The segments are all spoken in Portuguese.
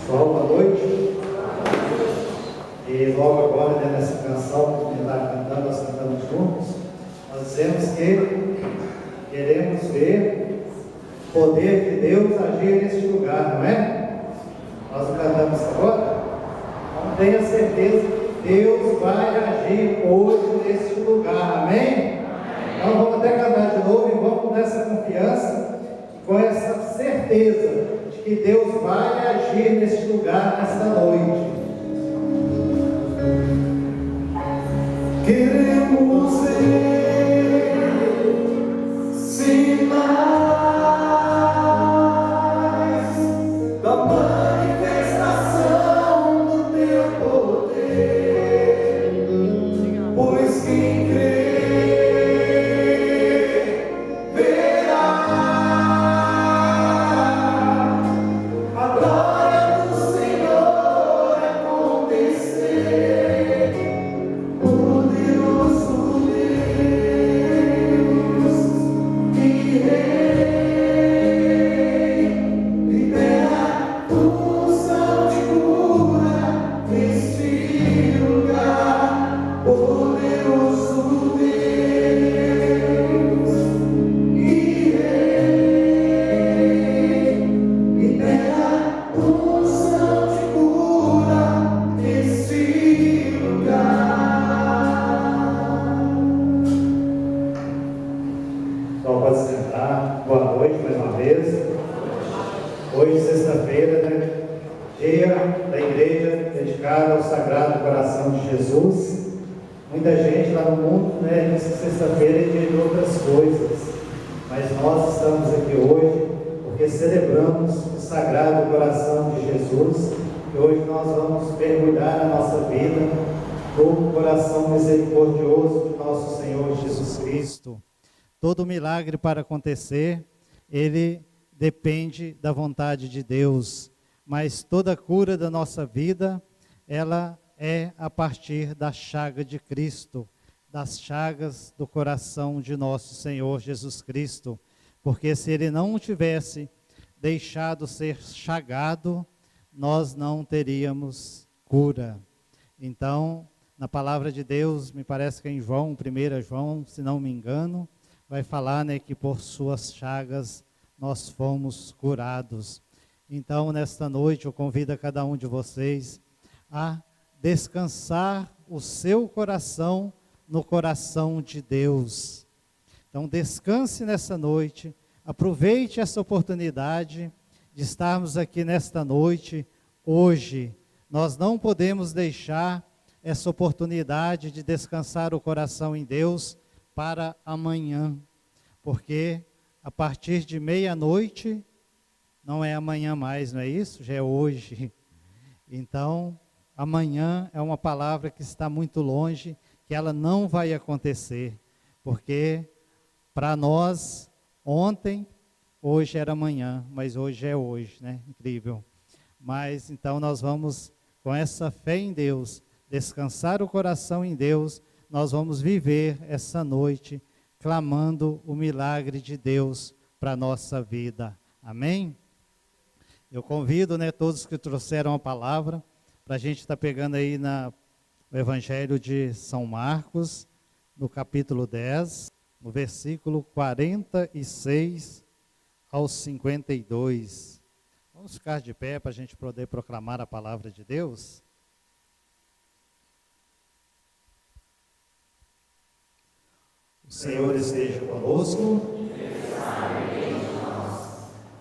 Pessoal, boa noite. E logo agora, né, nessa canção que a gente está cantando, nós cantamos juntos, nós dizemos que queremos ver o poder de Deus agir neste lugar, não é? Nós cantamos agora. Então tenha certeza que Deus vai agir hoje neste lugar, amém? Então vamos até cantar de novo e vamos com essa confiança e com essa certeza de que Deus vai agir neste lugar, nesta noite. Queremos ver sinais da manifestação do teu poder, pois quem crê verá a glória do Senhor acontecer. Poderoso Deus e Rei, libera unção de cura neste lugar. Poderoso Deus e Rei, libera unção de cura neste lugar. Então pode sentar. Boa noite mais uma vez. Hoje, sexta-feira, né? Dia da igreja dedicada ao Sagrado Coração de Jesus. Muita gente lá no mundo, né, diz que sexta-feira é dia de outras coisas, mas nós estamos aqui hoje porque celebramos o Sagrado Coração de Jesus, e hoje nós vamos mergulhar na nossa vida no coração misericordioso de nosso Senhor Jesus Cristo. Todo milagre para acontecer, ele depende da vontade de Deus, mas toda cura da nossa vida, ela é a partir da chaga de Cristo, das chagas do coração de nosso Senhor Jesus Cristo, porque se ele não tivesse deixado ser chagado, nós não teríamos cura. Então, na palavra de Deus, me parece que é em João, 1 João, se não me engano, vai falar, né, que por suas chagas nós fomos curados. Então, nesta noite, eu convido a cada um de vocês a descansar o seu coração no coração de Deus. Então, descanse nessa noite, aproveite essa oportunidade de estarmos aqui nesta noite, hoje. Nós não podemos deixar essa oportunidade de descansar o coração em Deus para amanhã, porque a partir de meia-noite, não é amanhã mais, não é isso? Já é hoje. Então, amanhã é uma palavra que está muito longe, que ela não vai acontecer, porque para nós, ontem, hoje era amanhã, mas hoje é hoje, né? Incrível. Mas então nós vamos, com essa fé em Deus, descansar o coração em Deus, nós vamos viver essa noite clamando o milagre de Deus para a nossa vida. Amém? Eu convido, né, todos que trouxeram a palavra, para a gente estar pegando aí no Evangelho de São Marcos, no capítulo 10, no versículo 46 ao 52. Vamos ficar de pé para a gente poder proclamar a palavra de Deus? O Senhor esteja conosco.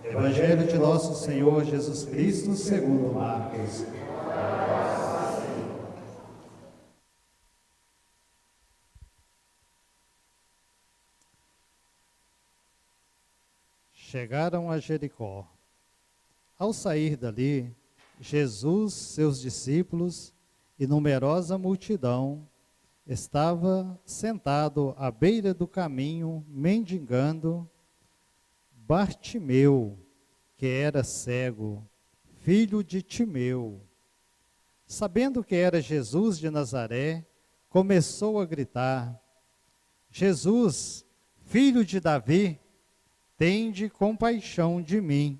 Evangelho de nosso Senhor Jesus Cristo, segundo Marcos. Chegaram a Jericó. Ao sair dali, Jesus, seus discípulos e numerosa multidão estava sentado à beira do caminho, mendigando. Bartimeu, que era cego, filho de Timeu, sabendo que era Jesus de Nazaré, começou a gritar: Jesus, filho de Davi, tende compaixão de mim.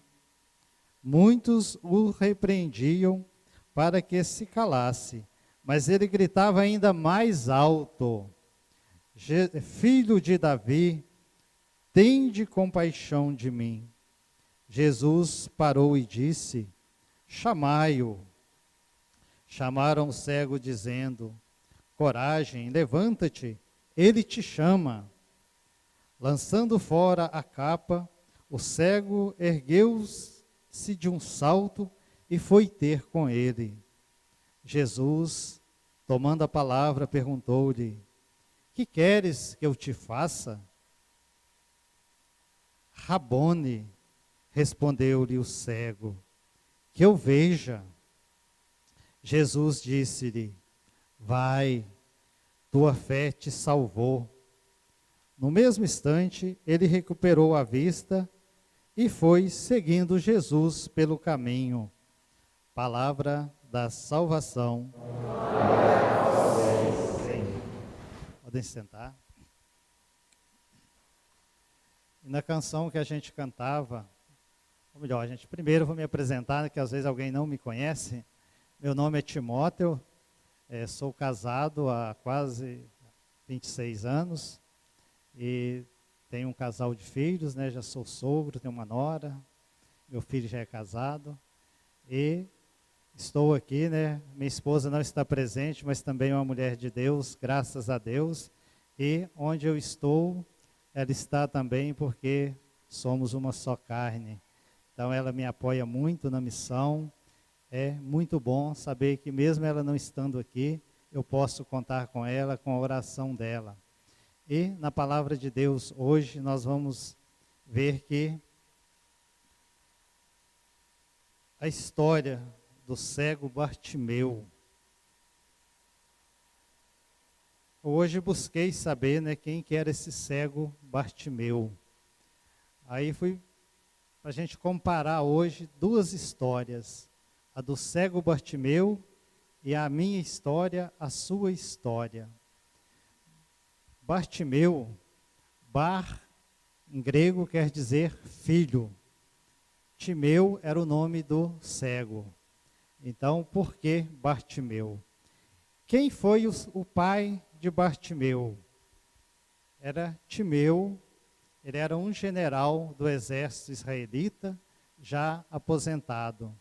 Muitos o repreendiam para que se calasse, mas ele gritava ainda mais alto: Filho de Davi, tende compaixão de mim. Jesus parou e disse: Chamai-o. Chamaram o cego, dizendo: Coragem, levanta-te, ele te chama. Lançando fora a capa, o cego ergueu-se de um salto e foi ter com ele. Jesus, tomando a palavra, perguntou-lhe: Que queres que eu te faça? Rabone, respondeu-lhe o cego, que eu veja. Jesus disse-lhe: Vai, tua fé te salvou. No mesmo instante, ele recuperou a vista e foi seguindo Jesus pelo caminho. Palavra da salvação. Podem sentar. E na canção que a gente cantava, ou melhor, primeiro vou me apresentar, que às vezes alguém não me conhece. Meu nome é Timóteo, sou casado há quase 26 anos e tenho um casal de filhos, né? Já sou sogro, tenho uma nora, meu filho já é casado e estou aqui, né? Minha esposa não está presente, mas também é uma mulher de Deus, graças a Deus. E onde eu estou, ela está também, porque somos uma só carne. Então ela me apoia muito na missão. É muito bom saber que mesmo ela não estando aqui, eu posso contar com ela, com a oração dela. E na palavra de Deus hoje nós vamos ver que a história do cego Bartimeu. Hoje busquei saber, né, quem que era esse cego Bartimeu. Aí fui para a gente comparar hoje duas histórias. A do cego Bartimeu e a minha história, a sua história. Bartimeu, Bar, em grego, quer dizer filho. Timeu era o nome do cego. Então, por que Bartimeu? Quem foi o pai de Bartimeu? Era Timeu, ele era um general do exército israelita, já aposentado.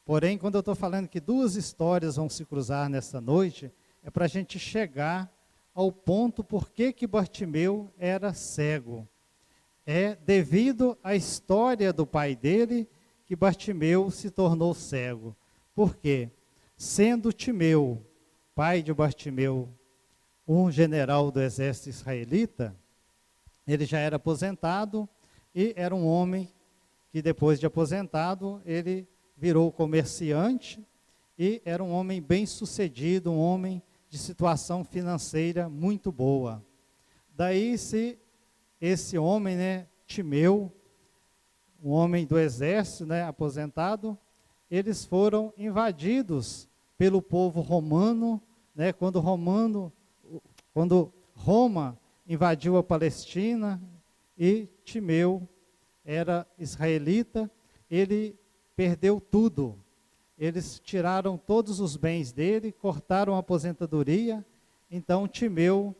Porém, quando eu estou falando que duas histórias vão se cruzar nessa noite, é para a gente chegar ao ponto por que Bartimeu era cego. É devido à história do pai dele que Bartimeu se tornou cego. Por quê? Sendo Timeu, pai de Bartimeu, um general do exército israelita, ele já era aposentado e era um homem que depois de aposentado, ele virou comerciante e era um homem bem-sucedido, um homem de situação financeira muito boa. Daí, se esse homem, né, Timeu, um homem do exército, né, aposentado, eles foram invadidos pelo povo romano, né, quando Roma invadiu a Palestina e Timeu era israelita, ele perdeu tudo. Eles tiraram todos os bens dele, cortaram a aposentadoria. Então Timeu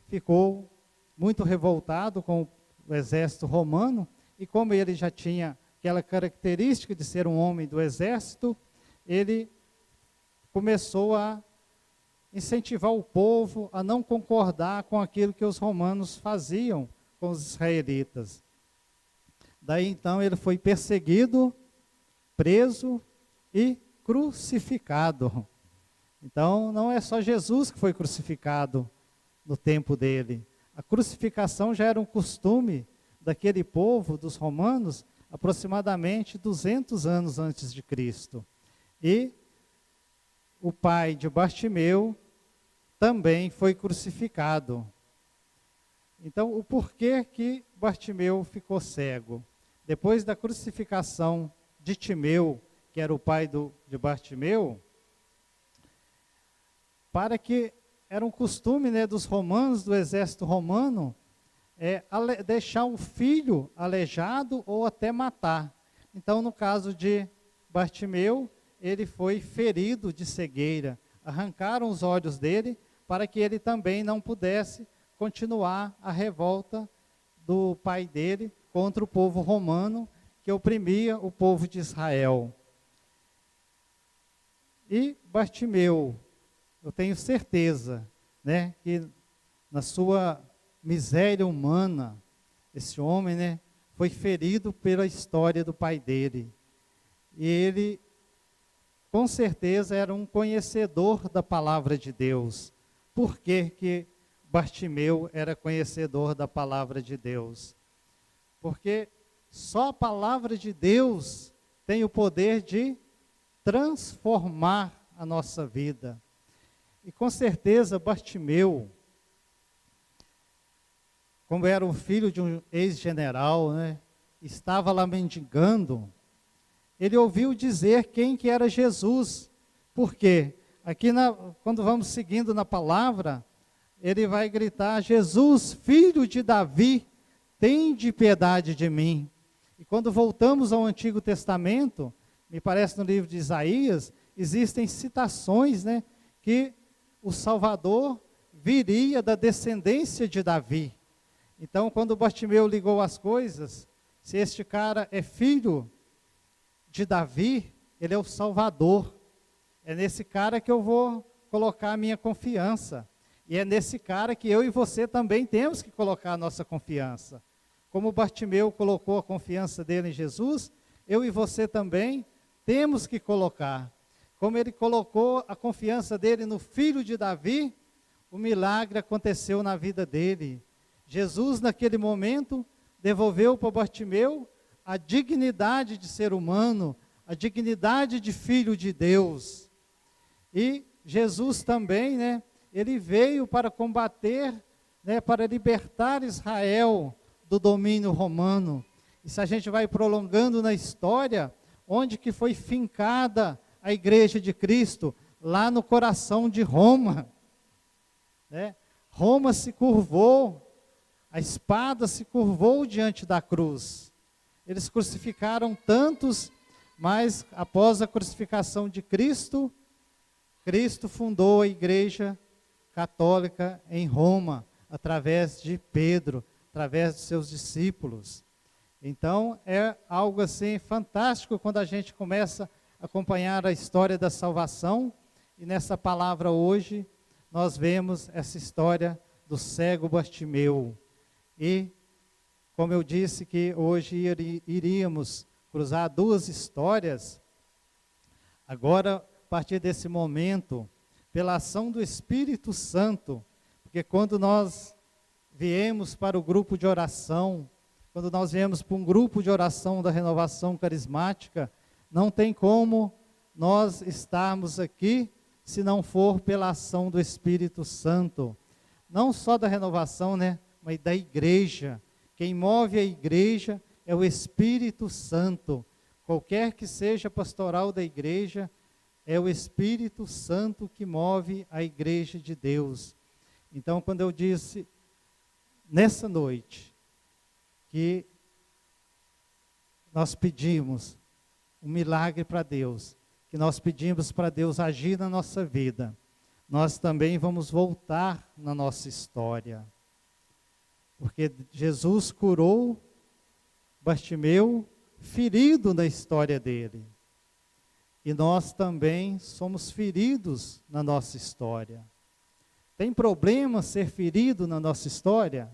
ficou muito revoltado com o exército romano. E como ele já tinha aquela característica de ser um homem do exército, ele começou a incentivar o povo a não concordar com aquilo que os romanos faziam com os israelitas. Daí então ele foi perseguido, preso e crucificado. Então não é só Jesus que foi crucificado no tempo dele. A crucificação já era um costume daquele povo, dos romanos, aproximadamente 200 anos antes de Cristo. E o pai de Bartimeu também foi crucificado. Então, o porquê que Bartimeu ficou cego? Depois da crucificação de Timeu, que era o pai de Bartimeu, para que era um costume, né, dos romanos, do exército romano, deixar o filho aleijado ou até matar. Então, no caso de Bartimeu, ele foi ferido de cegueira. Arrancaram os olhos dele para que ele também não pudesse continuar a revolta do pai dele contra o povo romano que oprimia o povo de Israel. E Bartimeu, eu tenho certeza, né, que na sua miséria humana, esse homem, né, foi ferido pela história do pai dele. E ele, com certeza, era um conhecedor da palavra de Deus. Por que Bartimeu era conhecedor da palavra de Deus? Porque só a palavra de Deus tem o poder de transformar a nossa vida. E com certeza Bartimeu, como era um filho de um ex-general, né, estava lá mendigando, ele ouviu dizer quem que era Jesus. Por quê? Aqui, quando vamos seguindo na palavra, ele vai gritar: Jesus, filho de Davi, tende piedade de mim. E quando voltamos ao Antigo Testamento, me parece no livro de Isaías, existem citações, né, que o Salvador viria da descendência de Davi. Então, quando Bartimeu ligou as coisas, se este cara é filho de Davi, ele é o Salvador. É nesse cara que eu vou colocar a minha confiança. E é nesse cara que eu e você também temos que colocar a nossa confiança. Como Bartimeu colocou a confiança dele em Jesus, eu e você também temos que colocar. Como ele colocou a confiança dele no filho de Davi, o milagre aconteceu na vida dele. Jesus, naquele momento, devolveu para Bartimeu a dignidade de ser humano, a dignidade de filho de Deus. E Jesus também, né, ele veio para combater, né, para libertar Israel do domínio romano. E se a gente vai prolongando na história, onde que foi fincada a igreja de Cristo? Lá no coração de Roma. Né? Roma se curvou, a espada se curvou diante da cruz. Eles crucificaram tantos, mas após a crucificação de Cristo, Cristo fundou a igreja católica em Roma, através de Pedro, através de seus discípulos. Então, é algo assim fantástico quando a gente começa a acompanhar a história da salvação, e nessa palavra hoje, nós vemos essa história do cego Bartimeu. E, como eu disse que hoje iríamos cruzar duas histórias, agora, a partir desse momento, pela ação do Espírito Santo, porque quando nós viemos para o grupo de oração, quando nós viemos para um grupo de oração da renovação carismática, não tem como nós estarmos aqui se não for pela ação do Espírito Santo. Não só da renovação, né, mas da igreja. Quem move a igreja é o Espírito Santo. Qualquer que seja pastoral da igreja, é o Espírito Santo que move a igreja de Deus. Então, quando eu disse nessa noite que nós pedimos um milagre para Deus, que nós pedimos para Deus agir na nossa vida, nós também vamos voltar na nossa história. Porque Jesus curou Bartimeu ferido na história dele. E nós também somos feridos na nossa história. Tem problema ser ferido na nossa história?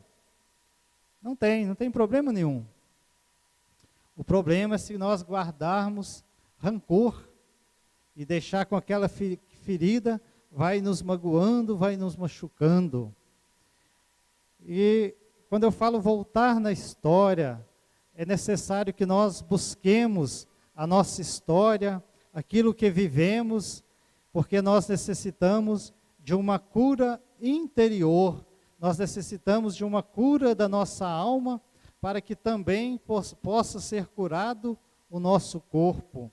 Não tem problema nenhum. O problema é se nós guardarmos rancor e deixar com aquela ferida, vai nos magoando, vai nos machucando. E quando eu falo voltar na história, é necessário que nós busquemos a nossa história, aquilo que vivemos, porque nós necessitamos de uma cura interior, nós necessitamos de uma cura da nossa alma, para que também possa ser curado o nosso corpo.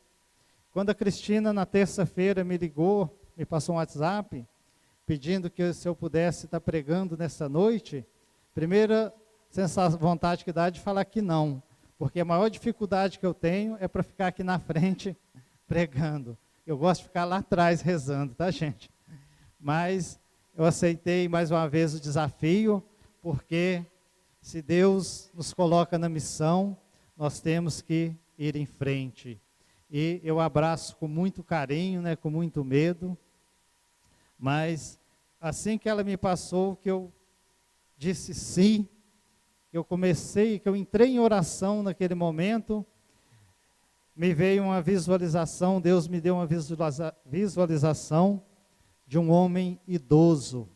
Quando a Cristina, na terça-feira, me ligou, me passou um WhatsApp, pedindo que se eu pudesse estar pregando nessa noite, primeira vontade que dá de falar que não, porque a maior dificuldade que eu tenho é para ficar aqui na frente pregando. Eu gosto de ficar lá atrás rezando, tá, gente? Mas eu aceitei mais uma vez o desafio, porque se Deus nos coloca na missão, nós temos que ir em frente. E eu abraço com muito carinho, né, com muito medo, mas assim que ela me passou, que eu disse sim, que eu entrei em oração naquele momento, me veio uma visualização, Deus me deu uma visualização de um homem idoso,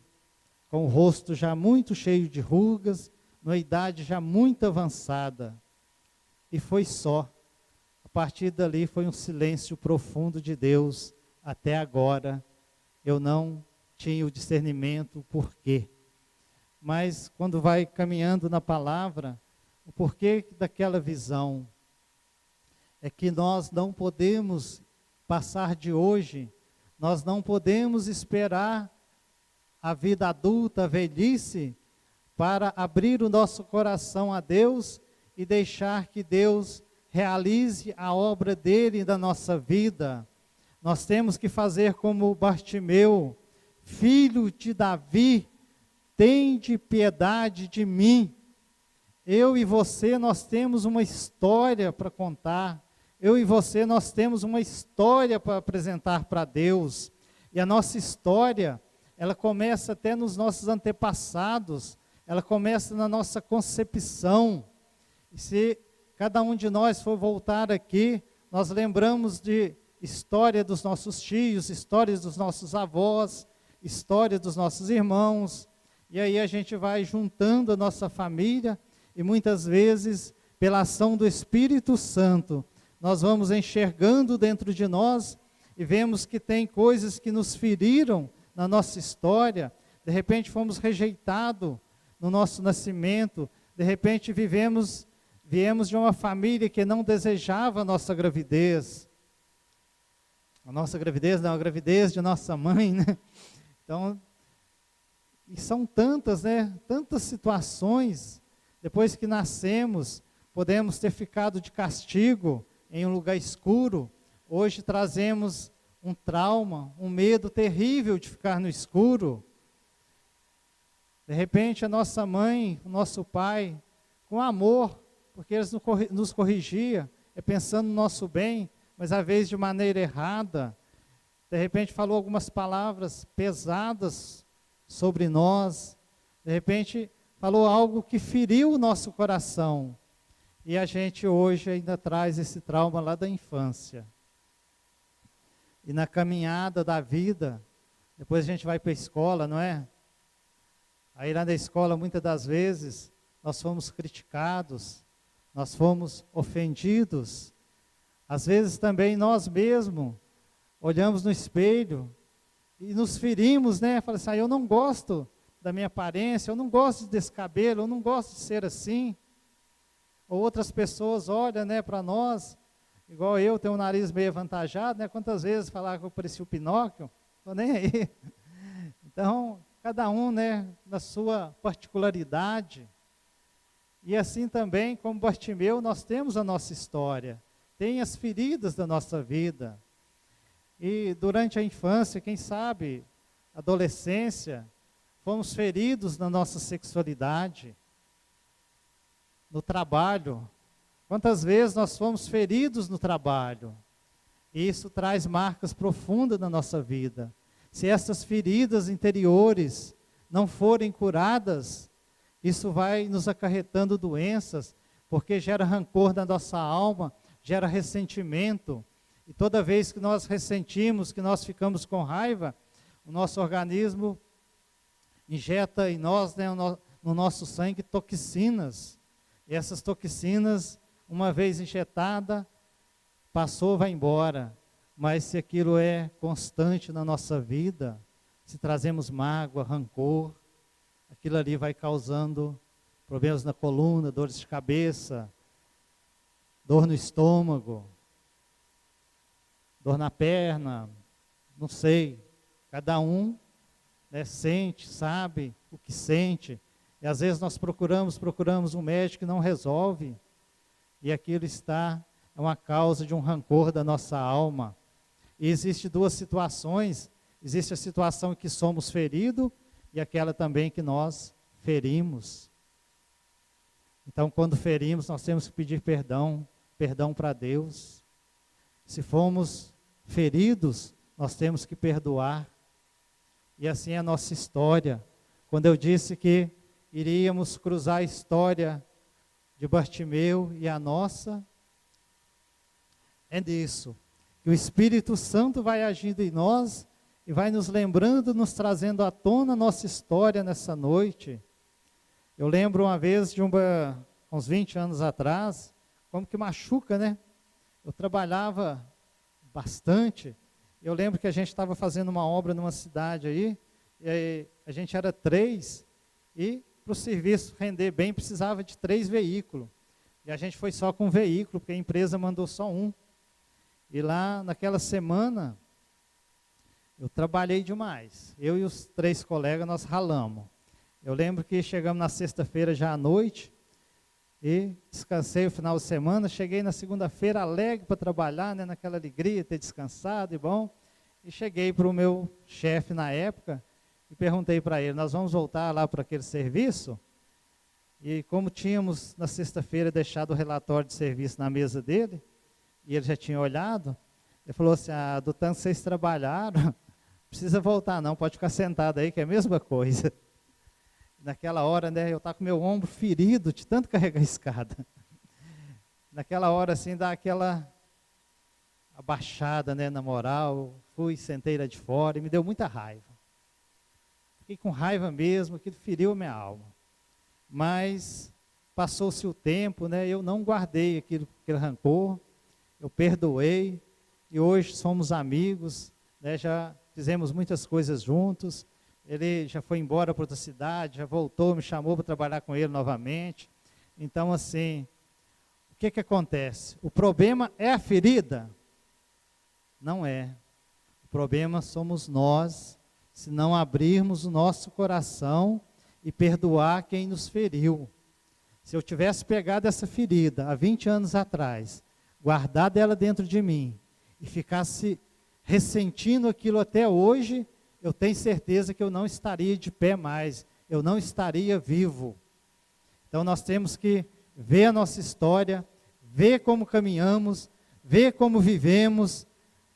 com o rosto já muito cheio de rugas, numa idade já muito avançada. E foi só. A partir dali foi um silêncio profundo de Deus. Até agora eu não tinha o discernimento, o porquê. Mas quando vai caminhando na palavra, o porquê daquela visão é que nós não podemos passar de hoje, nós não podemos esperar a vida adulta, a velhice, para abrir o nosso coração a Deus e deixar que Deus realize a obra dele na nossa vida. Nós temos que fazer como Bartimeu: filho de Davi, tende piedade de mim. Eu e você, nós temos uma história para contar. Eu e você, nós temos uma história para apresentar para Deus. E a nossa história, ela começa até nos nossos antepassados, ela começa na nossa concepção. E se cada um de nós for voltar aqui, nós lembramos de história dos nossos tios, histórias dos nossos avós, história dos nossos irmãos, e aí a gente vai juntando a nossa família, e muitas vezes, pela ação do Espírito Santo, nós vamos enxergando dentro de nós, e vemos que tem coisas que nos feriram na nossa história. De repente fomos rejeitados no nosso nascimento, de repente viemos de uma família que não desejava a nossa gravidez. A nossa gravidez não, a gravidez de nossa mãe, né? Então, e são tantas, né? Tantas situações. Depois que nascemos, podemos ter ficado de castigo em um lugar escuro. Hoje trazemos um trauma, um medo terrível de ficar no escuro. De repente a nossa mãe, o nosso pai, com amor, porque eles nos corrigiam, pensando no nosso bem, mas às vezes de maneira errada. De repente falou algumas palavras pesadas sobre nós. De repente falou algo que feriu o nosso coração. E a gente hoje ainda traz esse trauma lá da infância. E na caminhada da vida, depois a gente vai para a escola, não é? Aí lá na escola, muitas das vezes, nós fomos criticados, nós fomos ofendidos. Às vezes também nós mesmos olhamos no espelho e nos ferimos, né? Falamos assim, eu não gosto da minha aparência, eu não gosto desse cabelo, eu não gosto de ser assim. Ou outras pessoas olham, né, para nós, igual eu, tenho um nariz meio avantajado, né? Quantas vezes falaram que eu parecia o Pinóquio? Estou nem aí. Então, cada um, né, na sua particularidade. E assim também, como Bartimeu, nós temos a nossa história. Tem as feridas da nossa vida. E durante a infância, quem sabe, adolescência, fomos feridos na nossa sexualidade. No trabalho, quantas vezes nós fomos feridos no trabalho? E isso traz marcas profundas na nossa vida. Se essas feridas interiores não forem curadas, isso vai nos acarretando doenças, porque gera rancor na nossa alma, gera ressentimento. E toda vez que nós ressentimos, que nós ficamos com raiva, o nosso organismo injeta em nós, né, no nosso sangue, toxinas. E essas toxinas, uma vez injetada, passou, vai embora. Mas se aquilo é constante na nossa vida, se trazemos mágoa, rancor, aquilo ali vai causando problemas na coluna, dores de cabeça, dor no estômago, dor na perna, não sei. Cada um, né, sente, sabe o que sente. E às vezes nós procuramos um médico que não resolve. e aquilo é uma causa de um rancor da nossa alma. E existe duas situações, existe a situação em que somos feridos e aquela também que nós ferimos. Então, quando ferimos, nós temos que pedir perdão para Deus. Se fomos feridos, nós temos que perdoar. E assim é a nossa história. Quando eu disse que iríamos cruzar a história de Bartimeu e a nossa, é disso, que o Espírito Santo vai agindo em nós e vai nos lembrando, nos trazendo à tona a nossa história nessa noite. Eu lembro uma vez, uns 20 anos atrás, como que machuca, né? Eu trabalhava bastante. Eu lembro que a gente estava fazendo uma obra numa cidade aí, e aí a gente era 3, e para o serviço render bem precisava de 3 veículos. E a gente foi só com um veículo, porque a empresa mandou só um. E lá naquela semana, eu trabalhei demais. Eu e os 3 colegas, nós ralamos. Eu lembro que chegamos na sexta-feira já à noite, e descansei o final de semana, cheguei na segunda-feira alegre para trabalhar, né, naquela alegria, ter descansado e bom. E cheguei para o meu chefe na época e perguntei para ele, nós vamos voltar lá para aquele serviço? E como tínhamos na sexta-feira deixado o relatório de serviço na mesa dele, e ele já tinha olhado, ele falou assim, do tanto que vocês trabalharam, não precisa voltar não, pode ficar sentado aí que é a mesma coisa. Naquela hora, né, eu estava com meu ombro ferido de tanto carregar a escada. Naquela hora, assim, dá aquela abaixada, né, na moral, fui, sentei lá de fora e me deu muita raiva. Fiquei com raiva mesmo, aquilo feriu a minha alma. Mas passou-se o tempo, né, eu não guardei aquele rancor, eu perdoei, e hoje somos amigos, né, já fizemos muitas coisas juntos. Ele já foi embora para outra cidade, já voltou, me chamou para trabalhar com ele novamente. Então, assim, o que acontece? O problema é a ferida? Não é. O problema somos nós, se não abrirmos o nosso coração e perdoar quem nos feriu. Se eu tivesse pegado essa ferida há 20 anos atrás, guardado ela dentro de mim e ficasse ressentindo aquilo até hoje, eu tenho certeza que eu não estaria de pé mais, eu não estaria vivo. Então nós temos que ver a nossa história, ver como caminhamos, ver como vivemos,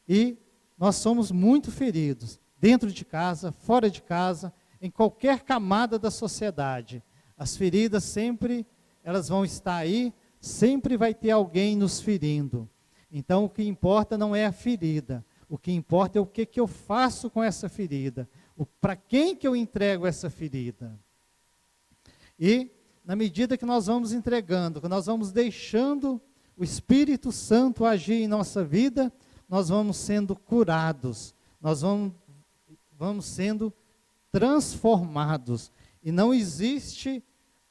e nós somos muito feridos, dentro de casa, fora de casa, em qualquer camada da sociedade. As feridas sempre, elas vão estar aí, sempre vai ter alguém nos ferindo. Então o que importa não é a ferida, o que importa é o que eu faço com essa ferida, para quem que eu entrego essa ferida. E, na medida que nós vamos entregando, que nós vamos deixando o Espírito Santo agir em nossa vida, nós vamos sendo curados, nós vamos sendo transformados. E não existe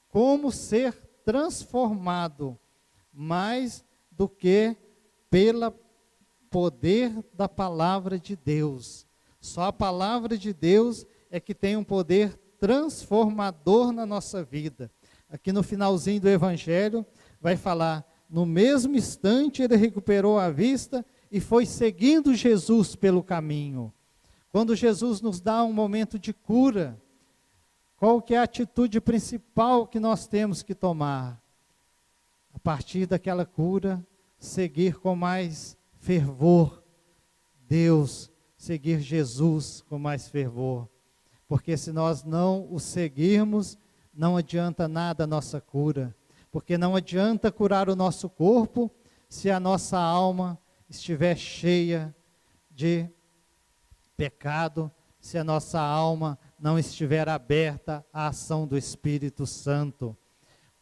como ser transformado mais do que pela poder da palavra de Deus. Só a palavra de Deus é que tem um poder transformador na nossa vida. Aqui no finalzinho do Evangelho vai falar, no mesmo instante ele recuperou a vista e foi seguindo Jesus pelo caminho. Quando Jesus nos dá um momento de cura, qual que é a atitude principal que nós temos que tomar? A partir daquela cura, seguir com mais fervor Deus, seguir Jesus com mais fervor, porque se nós não o seguirmos, não adianta nada a nossa cura, porque não adianta curar o nosso corpo, se a nossa alma estiver cheia de pecado, se a nossa alma não estiver aberta à ação do Espírito Santo,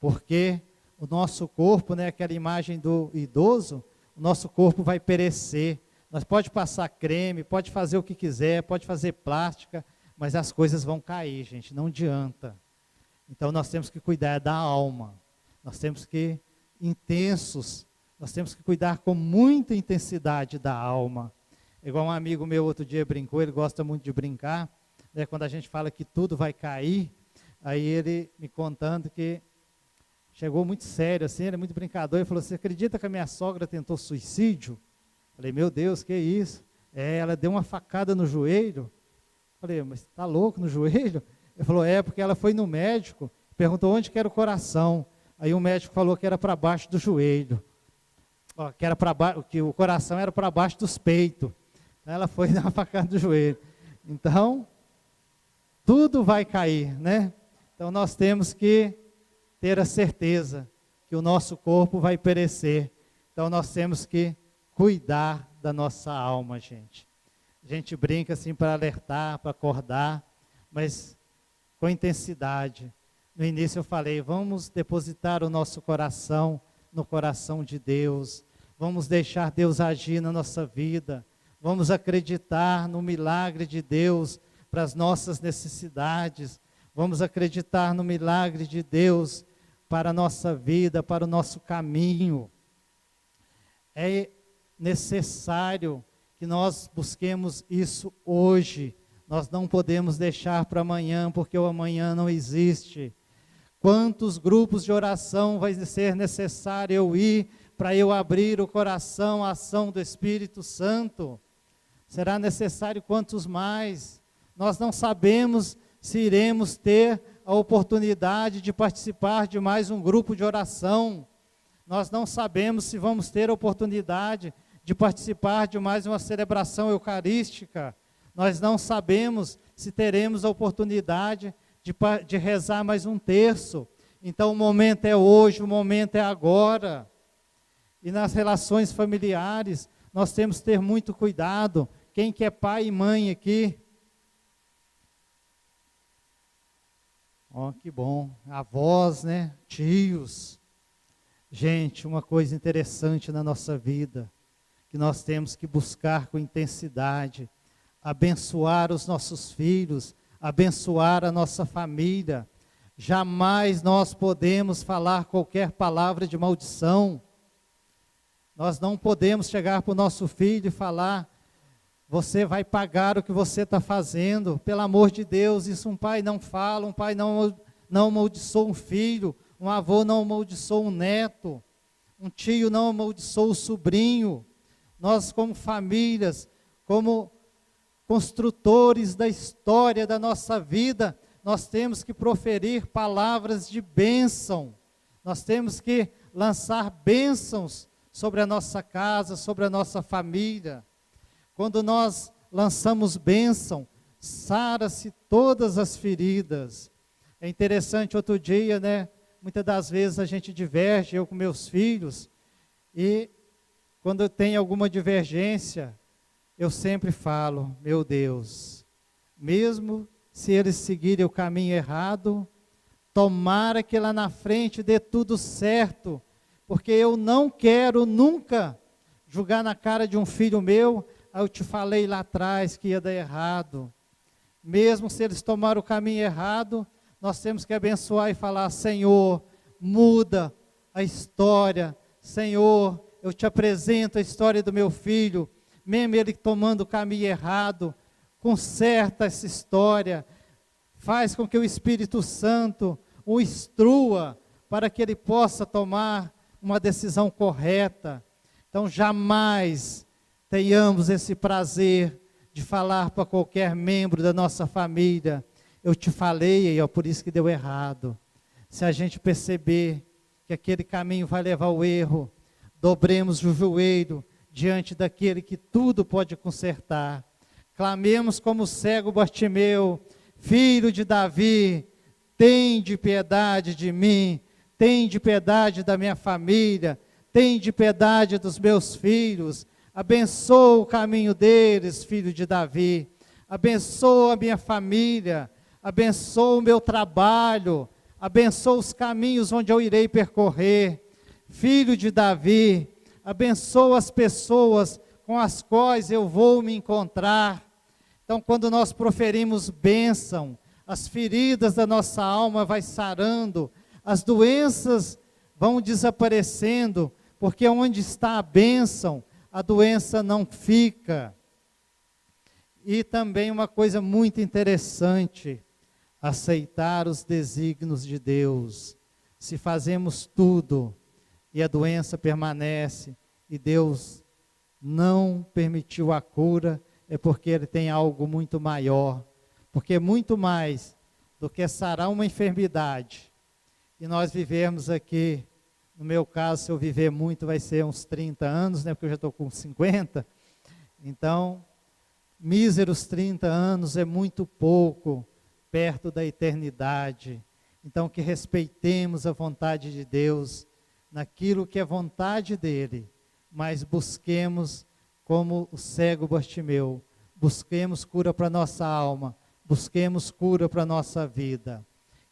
porque o nosso corpo, né, aquela imagem do idoso, o nosso corpo vai perecer. Nós pode passar creme, pode fazer o que quiser, pode fazer plástica, mas as coisas vão cair, gente, não adianta. Então nós temos que cuidar da alma, nós temos que intensos, nós temos que cuidar com muita intensidade da alma. Igual um amigo meu outro dia brincou, ele gosta muito de brincar, né, quando a gente fala que tudo vai cair, aí ele me contando que chegou muito sério, assim, ele é muito brincador, e falou, você acredita que a minha sogra tentou suicídio? Falei, meu Deus, que isso? Ela deu uma facada no joelho. Falei, mas tá louco no joelho? Ele falou, porque ela foi no médico, perguntou onde que era o coração. Aí o médico falou que era para baixo do joelho. Que era que o coração era para baixo dos peitos. Ela foi dar uma facada no joelho. Então, tudo vai cair, né? Então nós temos que ter a certeza que o nosso corpo vai perecer. Então nós temos que cuidar da nossa alma, gente. A gente brinca assim para alertar, para acordar, mas com intensidade. No início eu falei, vamos depositar o nosso coração no coração de Deus. Vamos deixar Deus agir na nossa vida. Vamos acreditar no milagre de Deus para as nossas necessidades. Vamos acreditar no milagre de Deus para a nossa vida, para o nosso caminho. É necessário que nós busquemos isso hoje. Nós não podemos deixar para amanhã, porque o amanhã não existe. Quantos grupos de oração vai ser necessário eu ir para eu abrir o coração à ação do Espírito Santo? Será necessário quantos mais? Nós não sabemos se iremos ter a oportunidade de participar de mais um grupo de oração. Nós não sabemos se vamos ter a oportunidade de participar de mais uma celebração eucarística. Nós não sabemos se teremos a oportunidade de rezar mais um terço. Então o momento é hoje, o momento é agora. E nas relações familiares, nós temos que ter muito cuidado. Quem que é pai e mãe aqui? Que bom. Avós, né? Tios. Gente, uma coisa interessante na nossa vida, que nós temos que buscar com intensidade, abençoar os nossos filhos, abençoar a nossa família. Jamais nós podemos falar qualquer palavra de maldição. Nós não podemos chegar para o nosso filho e falar, você vai pagar o que você está fazendo. Pelo amor de Deus, isso um pai não fala, um pai não amaldiçoa um filho, um avô não amaldiçoa um neto, um tio não amaldiçoa o sobrinho. Nós como famílias, como construtores da história da nossa vida, nós temos que proferir palavras de bênção. Nós temos que lançar bênçãos sobre a nossa casa, sobre a nossa família. Quando nós lançamos bênção, sara-se todas as feridas. É interessante, outro dia, né? Muitas das vezes a gente diverge, eu com meus filhos, e quando tem alguma divergência, eu sempre falo, meu Deus, mesmo se eles seguirem o caminho errado, tomara que lá na frente dê tudo certo, porque eu não quero nunca julgar na cara de um filho meu, eu te falei lá atrás que ia dar errado. Mesmo se eles tomaram o caminho errado, nós temos que abençoar e falar, Senhor, muda a história, Senhor, eu te apresento a história do meu filho, mesmo ele tomando o caminho errado, conserta essa história, faz com que o Espírito Santo o instrua para que ele possa tomar uma decisão correta. Então jamais tenhamos esse prazer de falar para qualquer membro da nossa família, eu te falei, e por isso que deu errado. Se a gente perceber que aquele caminho vai levar ao erro, dobremos o joelho diante daquele que tudo pode consertar. Clamemos como o cego Bartimeu, filho de Davi, tende piedade de mim, tende piedade da minha família, tende piedade dos meus filhos, abençoa o caminho deles, filho de Davi, abençoa a minha família, abençoa o meu trabalho, abençoa os caminhos onde eu irei percorrer, filho de Davi, abençoa as pessoas com as quais eu vou me encontrar. Então, quando nós proferimos bênção, as feridas da nossa alma vai sarando, as doenças vão desaparecendo, porque onde está a bênção, a doença não fica. E também uma coisa muito interessante, aceitar os desígnios de Deus. Se fazemos tudo e a doença permanece e Deus não permitiu a cura, é porque Ele tem algo muito maior, porque muito mais do que sarar uma enfermidade. E nós vivemos aqui, no meu caso, se eu viver muito, vai ser uns 30 anos, né, porque eu já estou com 50. Então, míseros 30 anos é muito pouco perto da eternidade. Então, que respeitemos a vontade de Deus naquilo que é vontade dEle, mas busquemos, como o cego Bartimeu, busquemos cura para nossa alma, busquemos cura para nossa vida.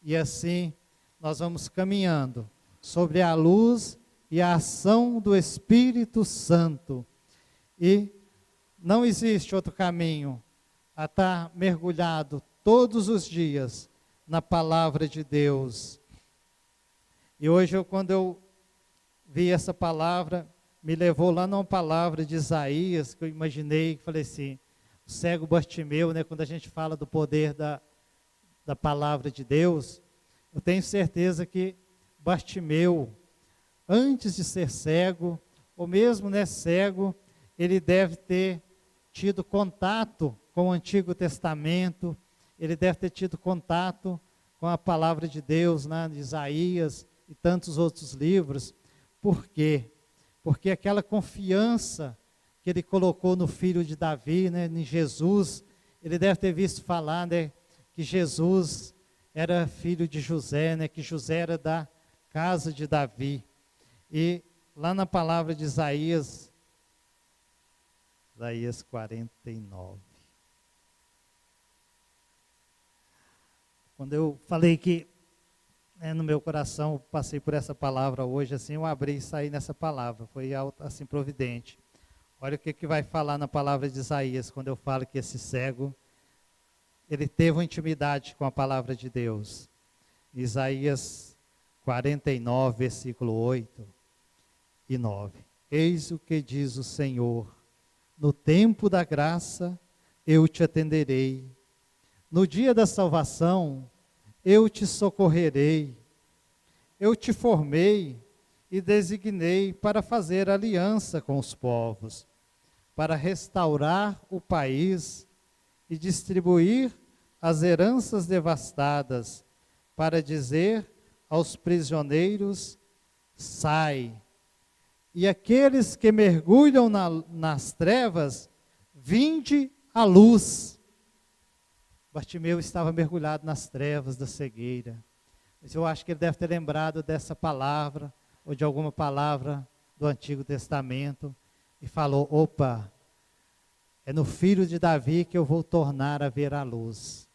E assim, nós vamos caminhando sobre a luz e a ação do Espírito Santo. E não existe outro caminho a estar mergulhado todos os dias na palavra de Deus. E hoje, quando eu vi essa palavra, me levou lá numa palavra de Isaías, que eu imaginei, que falei assim, o cego Bartimeu, né, quando a gente fala do poder da palavra de Deus, eu tenho certeza que Bartimeu, antes de ser cego, ou mesmo cego, ele deve ter tido contato com o Antigo Testamento, ele deve ter tido contato com a palavra de Deus, né, de Isaías e tantos outros livros. Por quê? Porque aquela confiança que ele colocou no filho de Davi, né, em Jesus, ele deve ter visto falar, né, que Jesus era filho de José, né, que José era da casa de Davi. E lá na palavra de Isaías 49. Quando eu falei que no meu coração, passei por essa palavra hoje, assim, eu abri e saí nessa palavra, foi assim providente. Olha o que vai falar na palavra de Isaías, quando eu falo que esse cego, ele teve uma intimidade com a palavra de Deus. Isaías 49, versículo 8 e 9. Eis o que diz o Senhor, no tempo da graça eu te atenderei, no dia da salvação eu te socorrerei, eu te formei e designei para fazer aliança com os povos, para restaurar o país e distribuir as heranças devastadas, para dizer aos prisioneiros, sai, e aqueles que mergulham nas trevas, vinde à luz. Bartimeu estava mergulhado nas trevas da cegueira. Mas eu acho que ele deve ter lembrado dessa palavra, ou de alguma palavra do Antigo Testamento, e falou, opa, é no filho de Davi que eu vou tornar a ver a luz.